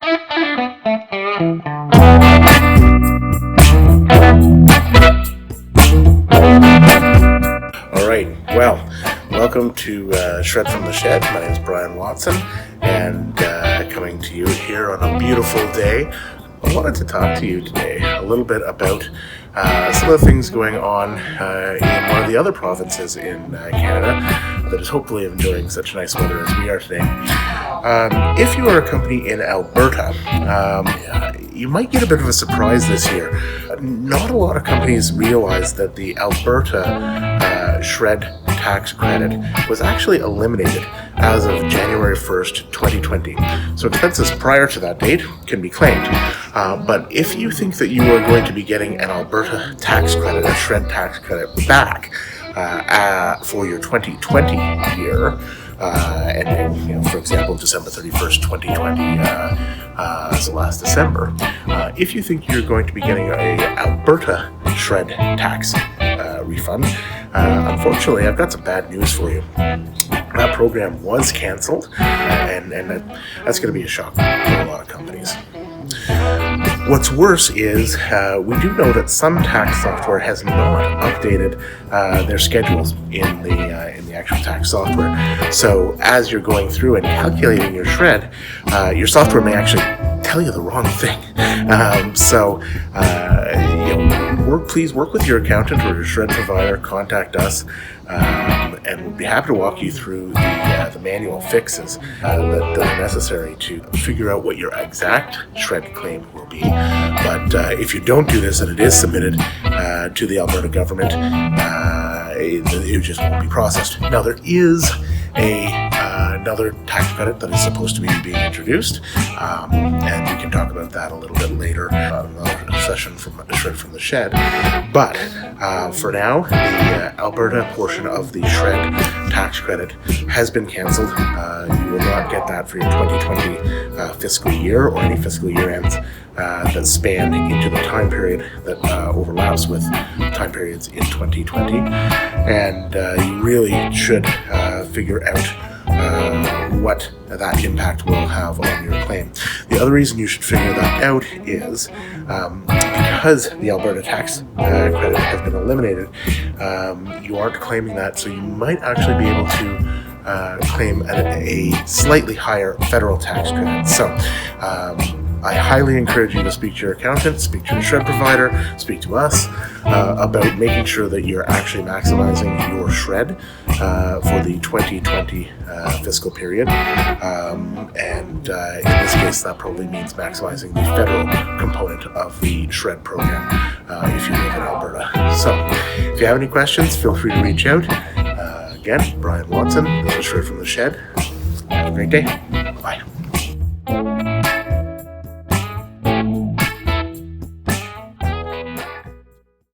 All right, well, welcome to SR&ED from the Shed. My name is Brian Watson, and coming to you here on a beautiful day. I wanted to talk to you today a little bit about some of the things going on in one of the other provinces in Canada that is hopefully enjoying such nice weather as we are today. If you are a company in Alberta, you might get a bit of a surprise this year. Not a lot of companies realize that the Alberta SRED tax credit was actually eliminated as of January 1st, 2020. So expenses prior to that date can be claimed. But if you think that you are going to be getting an Alberta tax credit, a SRED tax credit back for your 2020 year, and for example, December 31st, 2020, so last December, if you think you're going to be getting a Alberta SRED tax refund, unfortunately, I've got some bad news for you. That program was canceled, and that's going to be a shock for a lot of companies. What's worse is we do know that some tax software has not updated their schedules in the actual tax software. So as you're going through and calculating your SRED, your software may actually tell you the wrong thing. Please work with your accountant or your SRED provider. Contact us, and we'll be happy to walk you through the manual fixes that are necessary to figure out what your exact SRED claim will be. But if you don't do this and it is submitted to the Alberta government, it just won't be processed. Now, there is another tax credit that is supposed to be being introduced, and we can talk about that a little bit later on another session from SR&ED from the Shed. But for now, the Alberta portion of the SRED tax credit has been cancelled. You will not get that for your 2020 fiscal year or any fiscal year ends that span into the time period that overlaps with time periods in 2020. And you really should figure out what that impact will have on your claim. The other reason you should figure that out is because the Alberta tax credit has been eliminated, you aren't claiming that, so you might actually be able to claim a slightly higher federal tax credit. So I highly encourage you to speak to your accountant, speak to your SRED provider, speak to us about making sure that you're actually maximizing your SRED for the 2020 fiscal period. And in this case, that probably means maximizing the federal component of the SRED program if you live in Alberta. So if you have any questions, feel free to reach out. Again, Brian Watson, this is SR&ED from the Shed. Have a great day. Bye.